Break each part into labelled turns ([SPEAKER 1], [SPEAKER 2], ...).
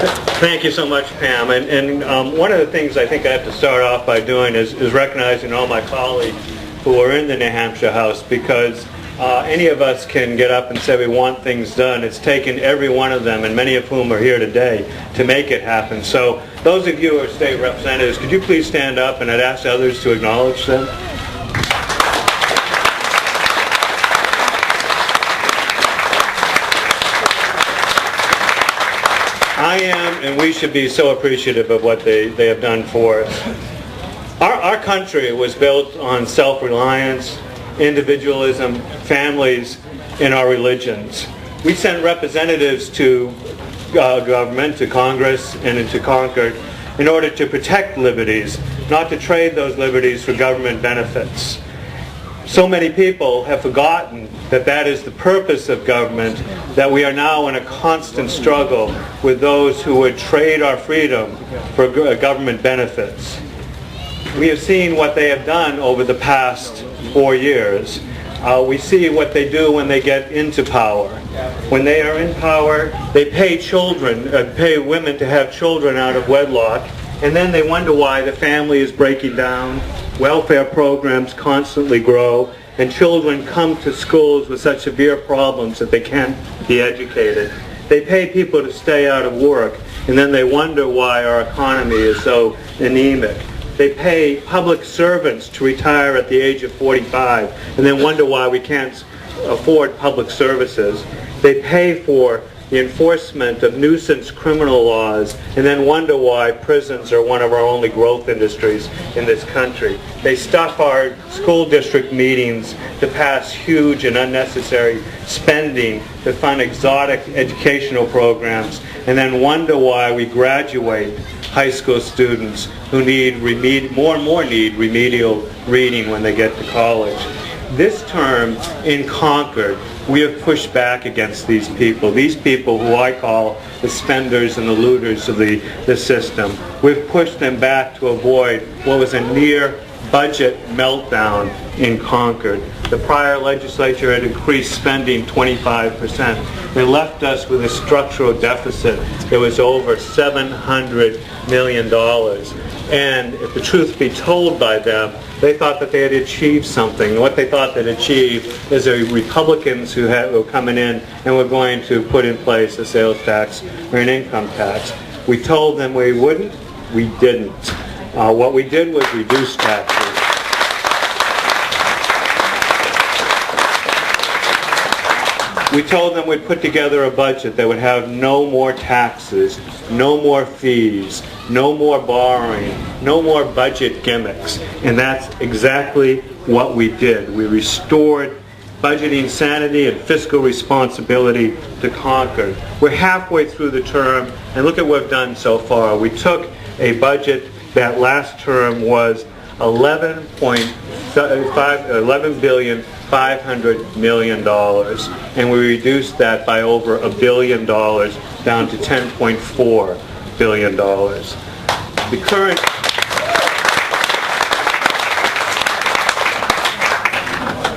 [SPEAKER 1] Thank you so much, Pam. And one of the things I think I have to start off by doing is recognizing all my colleagues who are in the New Hampshire House, because any of us can get up and say we want things done. It's taken every one of them, and many of whom are here today, to make it happen. So those of you who are state representatives, could you please stand up, and I'd ask others to acknowledge them. I am, and we should be so appreciative of what they have done for us. Our country was built on self-reliance, individualism, families, and our religions. We sent representatives to government, to Congress, and into Concord in order to protect liberties, not to trade those liberties for government benefits. So many people have forgotten that that is the purpose of government, that we are now in a constant struggle with those who would trade our freedom for government benefits. We have seen what they have done over the past 4 years. We see what they do when they get into power. When they are in power, they pay pay women to have children out of wedlock, and then they wonder why the family is breaking down. Welfare programs constantly grow, and children come to schools with such severe problems that they can't be educated. They pay people to stay out of work, and then they wonder why our economy is so anemic. They pay public servants to retire at the age of 45, and then wonder why we can't afford public services. They pay for the enforcement of nuisance criminal laws, and then wonder why prisons are one of our only growth industries in this country. They stuff our school district meetings to pass huge and unnecessary spending to fund exotic educational programs, and then wonder why we graduate high school students who more and more need remedial reading when they get to college. This term in Concord, we have pushed back against these people who I call the spenders and the looters of the system. We've pushed them back to avoid what was a near budget meltdown in Concord. The prior legislature had increased spending 25%. They left us with a structural deficit that was over $700 million. And if the truth be told by them, they thought that they had achieved something. What they thought they'd achieved is the Republicans who were coming in and were going to put in place a sales tax or an income tax. We told them we wouldn't. We didn't. What we did was reduce taxes. We told them we'd put together a budget that would have no more taxes, no more fees, no more borrowing, no more budget gimmicks. And that's exactly what we did. We restored budgeting sanity and fiscal responsibility to Concord. We're halfway through the term, and look at what we've done so far. We took a budget that last term was $11.5 billion, and we reduced that by over $1 billion down to $10.4 billion.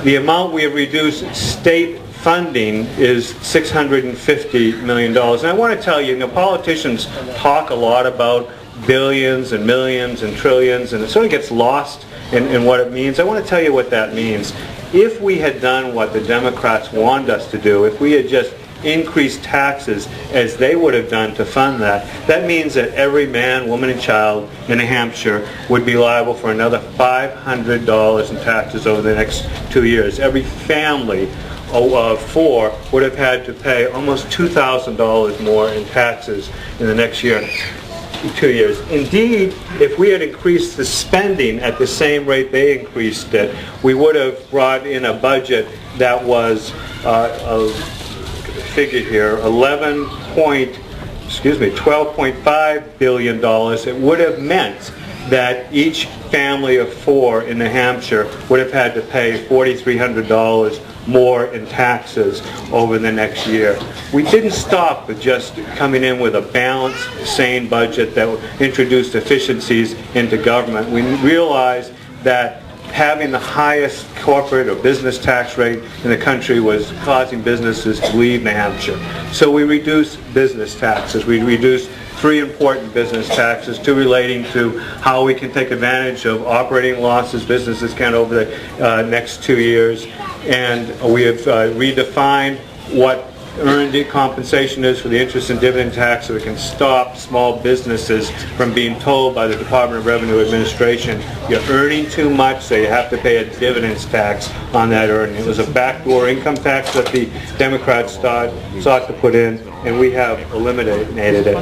[SPEAKER 1] The amount we have reduced state funding is $650 million. And I want to tell you, politicians talk a lot about billions and millions and trillions, and it sort of gets lost in what it means. I want to tell you what that means. If we had done what the Democrats wanted us to do, if we had just increased taxes as they would have done to fund that, that means that every man, woman, and child in New Hampshire would be liable for another $500 in taxes over the next 2 years. Every family of 4 would have had to pay almost $2,000 more in taxes in the next 2 years. Indeed, if we had increased the spending at the same rate they increased it, we would have brought in a budget that was $12.5 billion. It would have meant that each family of 4 in New Hampshire would have had to pay $4,300 more in taxes over the next year. We didn't stop with just coming in with a balanced, sane budget that introduced efficiencies into government. We realized that having the highest corporate or business tax rate in the country was causing businesses to leave New Hampshire. So we reduced business taxes. We reduced 3 important business taxes, 2 relating to how we can take advantage of operating losses businesses can over the next 2 years. And we have redefined what earned compensation is for the interest and dividend tax, so we can stop small businesses from being told by the Department of Revenue Administration, you're earning too much, so you have to pay a dividends tax on that earning. It was a backdoor income tax that the Democrats sought to put in, and we have eliminated it.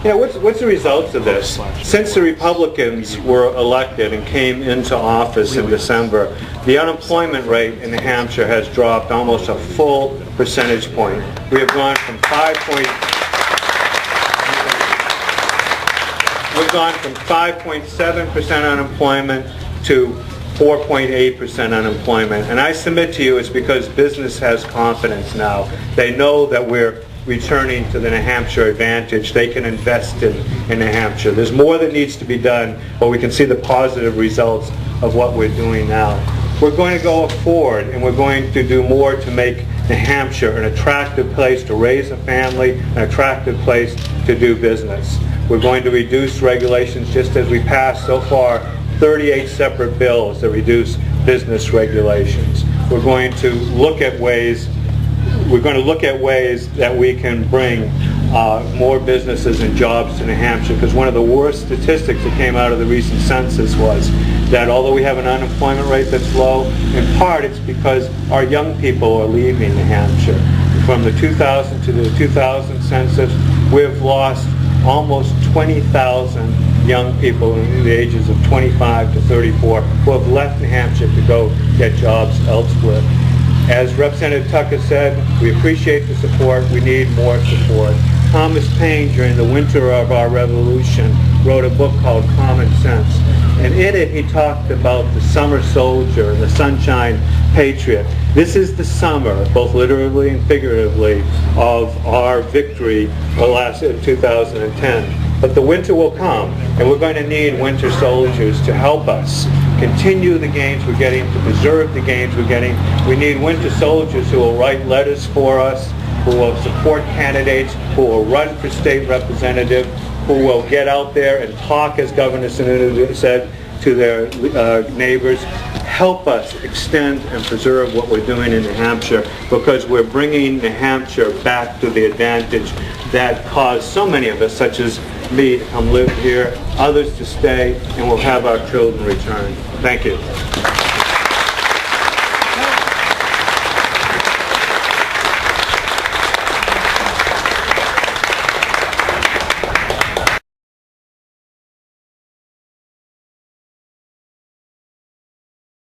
[SPEAKER 1] Yeah, what's the results of this? Since the Republicans were elected and came into office in December, the unemployment rate in New Hampshire has dropped almost a full percentage point. We have gone from 5.7% unemployment to 4.8% unemployment. And I submit to you it's because business has confidence now. They know that we're returning to the New Hampshire advantage. They can invest in New Hampshire. There's more that needs to be done, but we can see the positive results of what we're doing now. We're going to go forward, and we're going to do more to make New Hampshire an attractive place to raise a family, an attractive place to do business. We're going to reduce regulations, just as we passed so far 38 separate bills that reduce business regulations. We're going to look at ways that we can bring more businesses and jobs to New Hampshire, because one of the worst statistics that came out of the recent census was that although we have an unemployment rate that's low, in part it's because our young people are leaving New Hampshire. From the 2000 to the 2000 census, we've lost almost 20,000 young people in the ages of 25 to 34 who have left New Hampshire to go get jobs elsewhere. As Representative Tucker said, we appreciate the support. We need more support. Thomas Paine, during the winter of our revolution, wrote a book called Common Sense. And in it, he talked about the summer soldier and the sunshine patriot. This is the summer, both literally and figuratively, of our victory last in 2010. But the winter will come, and we're going to need winter soldiers to help us continue the gains we're getting, to preserve the gains we're getting. We need winter soldiers who will write letters for us, who will support candidates, who will run for state representative, who will get out there and talk, as Governor Sununu said, to their neighbors. Help us extend and preserve what we're doing in New Hampshire, because we're bringing New Hampshire back to the advantage that caused so many of us, such as me, to come live here, others to stay, and we'll have our children return. Thank you.